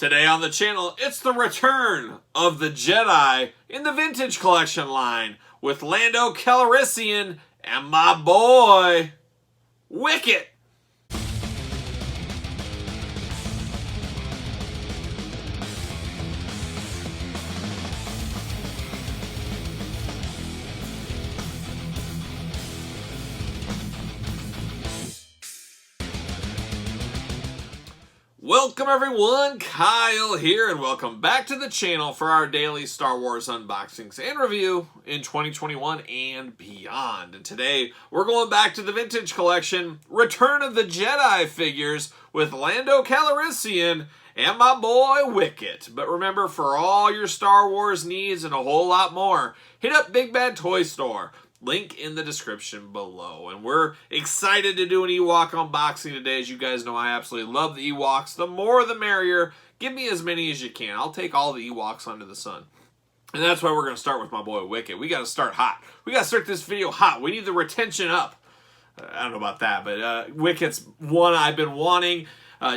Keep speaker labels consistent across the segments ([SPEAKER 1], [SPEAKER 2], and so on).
[SPEAKER 1] Today on the channel, it's the return of the Jedi in the Vintage Collection line with Lando Calrissian and my boy, Wicket. Welcome everyone, Kyle here, and welcome back to the channel for our daily Star Wars unboxings and review in 2021 and beyond. And today, we're going back to the Vintage Collection, Return of the Jedi figures with Lando Calrissian and my boy Wicket. But remember, for all your Star Wars needs and a whole lot more, hit up Big Bad Toy Store. Link in the description below. And we're excited to do an Ewok unboxing today. As you guys know, I absolutely love the Ewoks. The more the merrier. Give me as many as you can. I'll take all the Ewoks under the sun. And that's why we're going to start with my boy Wicket. We got to start hot. We got to start this video hot. We need the retention up. I don't know about that, but Wicket's one I've been wanting.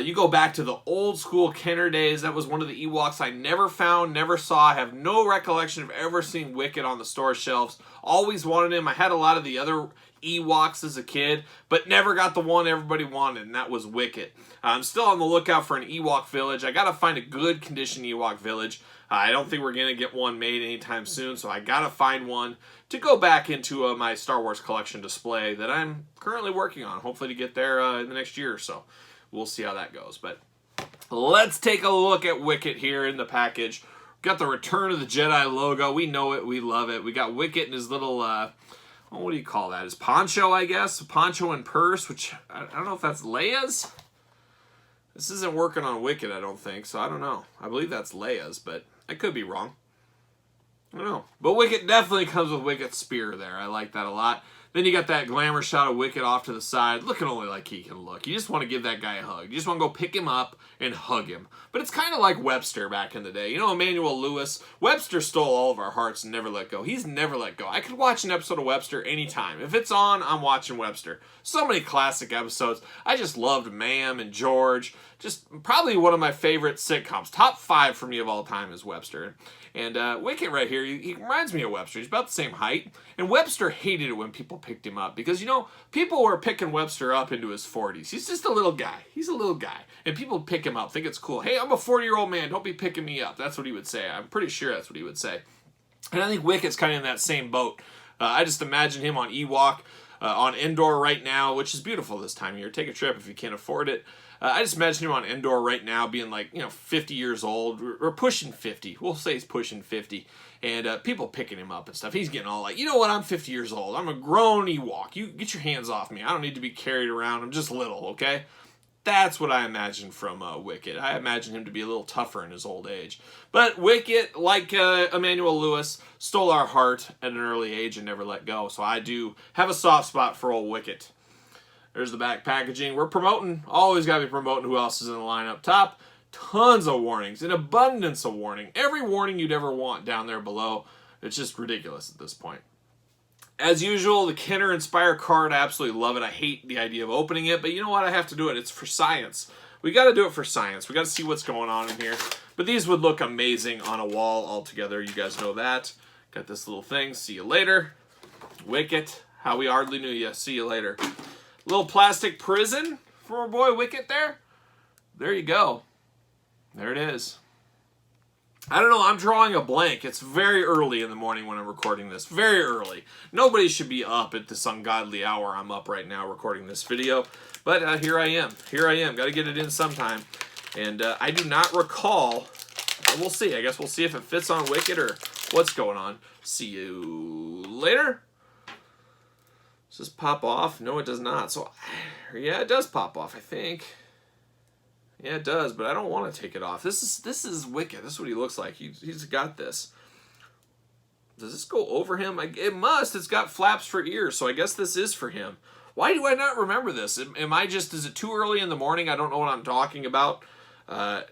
[SPEAKER 1] You go back to the old school Kenner days. That was one of the Ewoks I never found, never saw. I have no recollection of ever seeing Wicket on the store shelves. Always wanted him. I had a lot of the other Ewoks as a kid, but never got the one everybody wanted, and that was Wicket. I'm still on the lookout for an Ewok village. I got to find a good condition Ewok village. I don't think we're going to get one made anytime soon, so I got to find one to go back into my Star Wars collection display that I'm currently working on, hopefully to get there in the next year or so. We'll see how that goes. But let's take a look at Wicket here in the package. We've got the Return of the Jedi logo. We know it. We love it. We got Wicket in his little, what do you call that? His poncho, I guess. Poncho and purse, which I don't know if that's Leia's. This isn't working on Wicket, I don't think. So I don't know. I believe that's Leia's, but I could be wrong. I don't know. But Wicket definitely comes with Wicket's spear there. I like that a lot. Then you got that glamour shot of Wicket off to the side, looking only like he can look. You just want to give that guy a hug. You just want to go pick him up and hug him. But it's kind of like Webster back in the day. You know, Emmanuel Lewis? Webster stole all of our hearts and never let go. He's never let go. I could watch an episode of Webster anytime. If it's on, I'm watching Webster. So many classic episodes. I just loved Ma'am and George. Just probably one of my favorite sitcoms. Top 5 for me of all time is Webster. And Wicket right here, he reminds me of Webster. He's about the same height. And Webster hated it when people picked him up. Because, you know, people were picking Webster up into his 40s. He's just a little guy. He's a little guy. And people pick him up, think it's cool. Hey, I'm a 40-year-old man. Don't be picking me up. That's what he would say. I'm pretty sure that's what he would say. And I think Wicket's kind of in that same boat. I just imagine him on Ewok, on Endor right now, which is beautiful this time of year. Take a trip if you can't afford it. I just imagine him on Endor right now being like, 50 years old, or pushing 50. We'll say he's pushing 50. And people picking him up and stuff. He's getting all like, you know what, I'm 50 years old. I'm a grown Ewok. You get your hands off me. I don't need to be carried around. I'm just little, okay? That's what I imagine from Wicket. I imagine him to be a little tougher in his old age. But Wicket, like Emmanuel Lewis, stole our heart at an early age and never let go. So I do have a soft spot for old Wicket. There's the back packaging. We're promoting. Always got to be promoting who else is in the line up top. Tons of warnings. An abundance of warning. Every warning you'd ever want down there below. It's just ridiculous at this point. As usual, the Kenner Inspire card. I absolutely love it. I hate the idea of opening it. But you know what? I have to do it. It's for science. We got to do it for science. We got to see what's going on in here. But these would look amazing on a wall altogether. You guys know that. Got this little thing. See you later. Wicket. How we hardly knew you. See you later. Little plastic prison for our boy Wicket there. There you go. There it is. I don't know. I'm drawing a blank. It's very early in the morning when I'm recording this. Very early. Nobody should be up at this ungodly hour I'm up right now recording this video. But here I am. Here I am. Got to get it in sometime. And I do not recall. We'll see. I guess we'll see if it fits on Wicket or what's going on. See you later. Does this pop off? No, it does not. So, yeah, it does pop off, I think. Yeah, it does, but I don't want to take it off. This is Wicket. This is what he looks like. He's got this. Does this go over him? It must. It's got flaps for ears, so I guess this is for him. Why do I not remember this? Is it too early in the morning? I don't know what I'm talking about. I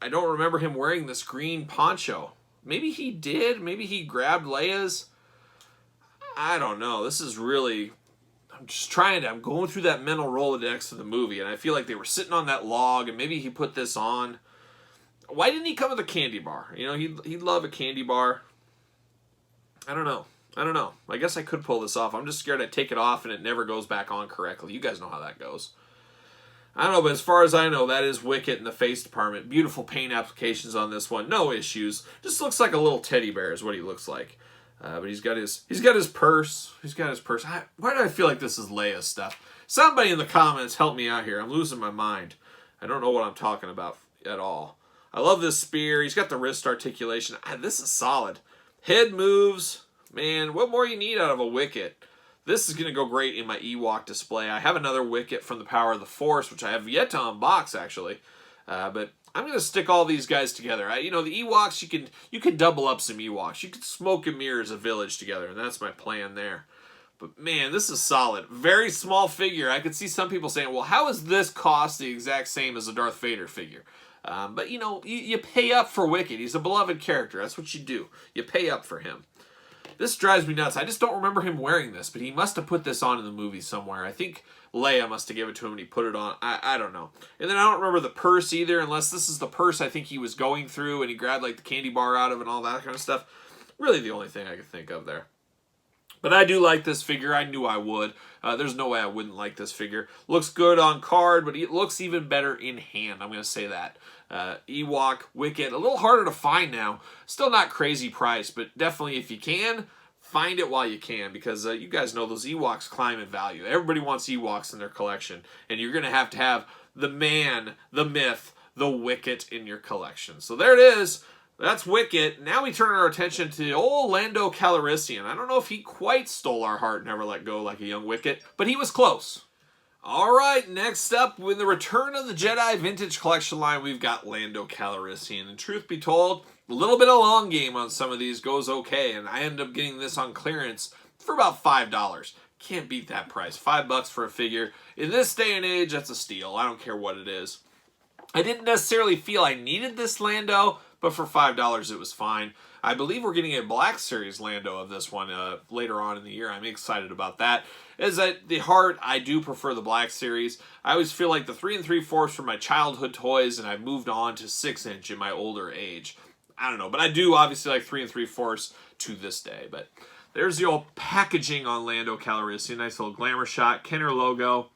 [SPEAKER 1] don't remember him wearing this green poncho. Maybe he did. Maybe he grabbed Leia's. I don't know. This is really... I'm going through that mental Rolodex of the movie, and I feel like they were sitting on that log, and maybe he put this on. Why didn't he come with a candy bar? You know, he'd love a candy bar. I don't know. I guess I could pull this off. I'm just scared I'd take it off and it never goes back on correctly. You guys know how that goes. I don't know, but as far as I know, that is Wicket in the face department. Beautiful paint applications on this one. No issues. Just looks like a little teddy bear is what he looks like. But he's got his purse. Why do I feel like this is Leia's stuff? Somebody in the comments help me out here. I'm losing my mind. I don't know what I'm talking about at all. I love this spear. He's got the wrist articulation. This is solid. Head moves. Man, what more you need out of a Wicket? This is going to go great in my Ewok display. I have another Wicket from the Power of the Force, which I have yet to unbox, actually. But I'm going to stick all these guys together. You know, the Ewoks, you can double up some Ewoks. You could smoke and mirror as a village together, and that's my plan there. But, man, this is solid. Very small figure. I could see some people saying, well, how is this cost the exact same as a Darth Vader figure? But, you know, you pay up for Wicket. He's a beloved character. That's what you do. You pay up for him. This drives me nuts. I just don't remember him wearing this, but he must have put this on in the movie somewhere. I think Leia must have given it to him and he put it on. I don't know. And then I don't remember the purse either, unless this is the purse I think he was going through and he grabbed like the candy bar out of it and all that kind of stuff. Really the only thing I could think of there. But I do like this figure. I knew I would. There's no way I wouldn't like this figure. Looks good on card, but it looks even better in hand. I'm going to say that. Ewok, Wicket, a little harder to find now. Still not crazy price, but definitely if you can, find it while you can, because you guys know those Ewoks climb in value. Everybody wants Ewoks in their collection, and you're going to have the man, the myth, the Wicket in your collection. So there it is. That's Wicket. Now we turn our attention to old Lando Calrissian. I don't know if he quite stole our heart, never let go like a young Wicket, but he was close. All right, next up, with the Return of the Jedi Vintage Collection line, we've got Lando Calrissian. And truth be told, a little bit of long game on some of these goes okay, and I ended up getting this on clearance for about $5. Can't beat that price. $5 for a figure. In this day and age, that's a steal. I don't care what it is. I didn't necessarily feel I needed this Lando, but for $5 it was fine. I believe we're getting a Black Series Lando of this one later on in the year. I'm excited about that. As at the heart, I do prefer the Black Series. I always feel like the 3 3/4 were my childhood toys, and I've moved on to 6-inch in my older age. I don't know, but I do obviously like 3 3/4 to this day. But there's the old packaging on Lando Calrissian. Nice little glamour shot, Kenner logo,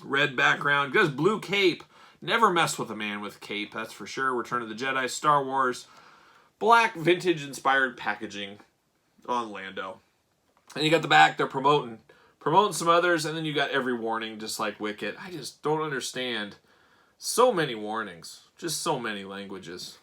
[SPEAKER 1] red background, good blue cape. Never mess with a man with cape, that's for sure. Return of the Jedi, Star Wars. Black vintage-inspired packaging on Lando. And you got the back, they're promoting some others, and then you got every warning, just like Wicket. I just don't understand. So many warnings. Just so many languages.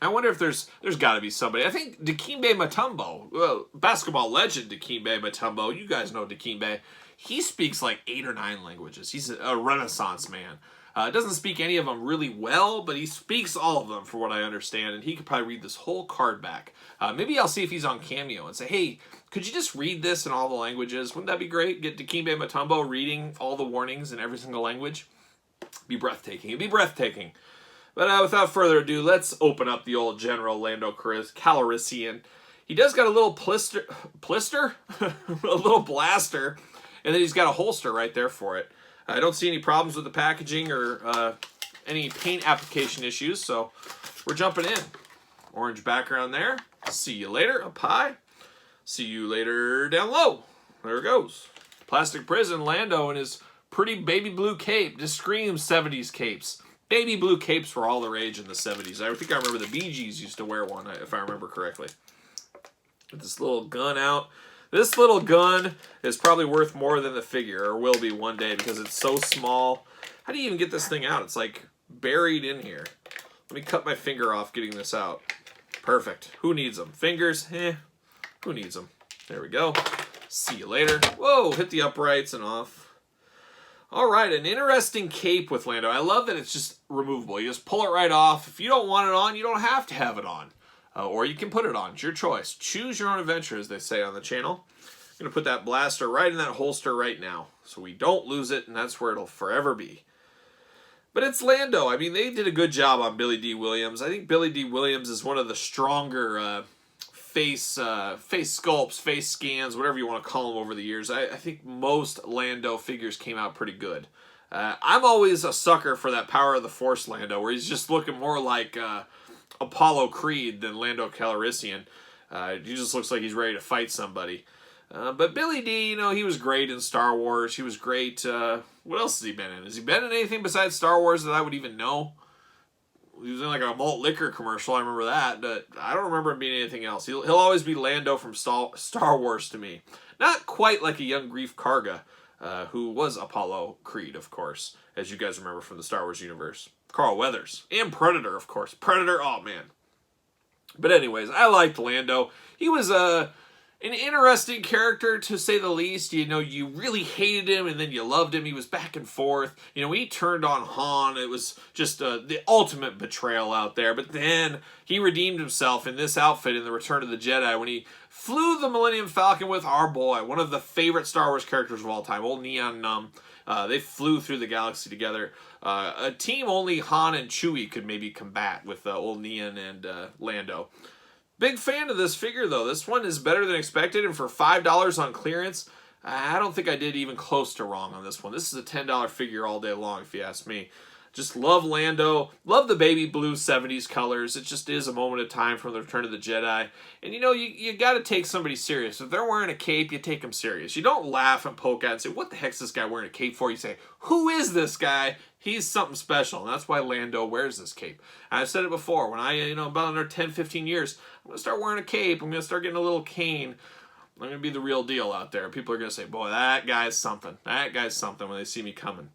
[SPEAKER 1] I wonder if there's got to be somebody. I think Dikembe Mutombo, well, basketball legend Dikembe Mutombo, you guys know Dikembe. He speaks like 8 or 9 languages. He's a Renaissance man. Doesn't speak any of them really well, but he speaks all of them, for what I understand, and he could probably read this whole card back. Maybe I'll see if he's on Cameo and say, hey, could you just read this in all the languages? Wouldn't that be great? Get Dikembe Mutombo reading all the warnings in every single language. Be breathtaking. It'd be breathtaking. But without further ado, let's open up the old General Lando Calrissian. He does got a little blister? A little blaster, and then he's got a holster right there for it. I don't see any problems with the packaging or any paint application issues, so we're jumping in. Orange background there. See you later up high. See you later down low. There it goes. Plastic prison, Lando in his pretty baby blue cape. Just screams 70s capes. Baby blue capes were all the rage in the 70s. I think I remember the Bee Gees used to wear one, if I remember correctly. Get this little gun out. This little gun is probably worth more than the figure, or will be one day, because it's so small. How do you even get this thing out? It's like buried in here. Let me cut my finger off getting this out. Perfect. Who needs them? Fingers? Who needs them? There we go. See you later. Whoa, hit the uprights and off. All right, an interesting cape with Lando. I love that it's just removable. You just pull it right off. If you don't want it on, you don't have to have it on. Or you can put it on. It's your choice. Choose your own adventure, as they say on the channel. I'm going to put that blaster right in that holster right now, so we don't lose it, and that's where it'll forever be. But it's Lando. I mean, they did a good job on Billy D. Williams. I think Billy D. Williams is one of the stronger face sculpts, face scans, whatever you want to call them over the years. I think most Lando figures came out pretty good. I'm always a sucker for that Power of the Force Lando, where he's just looking more like Apollo Creed than Lando Calrissian. He just looks like he's ready to fight somebody. But Billy Dee, you know, he was great in Star Wars. He was great. What else has he been in? Has he been in anything besides Star Wars that I would even know? He was in like a malt liquor commercial. I remember that, but I don't remember him being anything else. He'll always be Lando from Star Wars to me. Not quite like a young Grief Karga, who was Apollo Creed, of course, as you guys remember from the Star Wars universe. Carl Weathers. And Predator, of course. Predator, oh man. But anyways, I liked Lando. He was an interesting character, to say the least. You know, you really hated him, and then you loved him. He was back and forth. You know, when he turned on Han, it was just the ultimate betrayal out there. But then he redeemed himself in this outfit in The Return of the Jedi when he flew the Millennium Falcon with our boy, one of the favorite Star Wars characters of all time, old Neon Numb. They flew through the galaxy together. A team only Han and Chewie could maybe combat with old Neon and Lando. Big fan of this figure, though. This one is better than expected, and for $5 on clearance, I don't think I did even close to wrong on this one. This is a $10 figure all day long, if you ask me. Just love Lando. Love the baby blue 70s colors. It just is a moment of time from The Return of the Jedi. And, you know, you got to take somebody serious. If they're wearing a cape, you take them serious. You don't laugh and poke at and say, what the heck's this guy wearing a cape for? You say, who is this guy? He's something special. And that's why Lando wears this cape. And I've said it before. When I, about another 10, 15 years, I'm going to start wearing a cape. I'm going to start getting a little cane. I'm going to be the real deal out there. People are going to say, boy, that guy's something. That guy's something when they see me coming.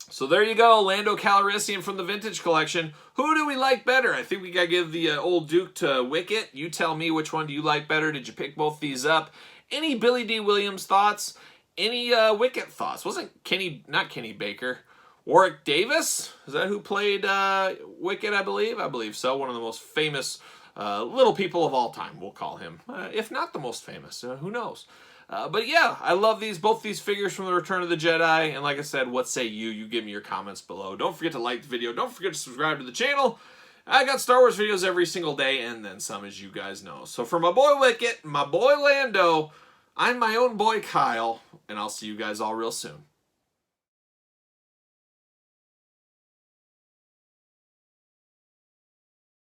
[SPEAKER 1] So there you go, Lando Calrissian from the Vintage Collection. Who do we like better? I think we got to give the old Duke to Wicket. You tell me, which one do you like better? Did you pick both these up? Any Billy Dee Williams thoughts? Any Wicket thoughts? Wasn't not Kenny Baker, Warwick Davis? Is that who played Wicket, I believe? I believe so. One of the most famous little people of all time, we'll call him. If not the most famous, who knows? But yeah, I love both these figures from The Return of the Jedi. And like I said, what say you? You give me your comments below. Don't forget to like the video. Don't forget to subscribe to the channel. I got Star Wars videos every single day, and then some, as you guys know. So for my boy Wicket, my boy Lando, I'm my own boy Kyle, and I'll see you guys all real soon.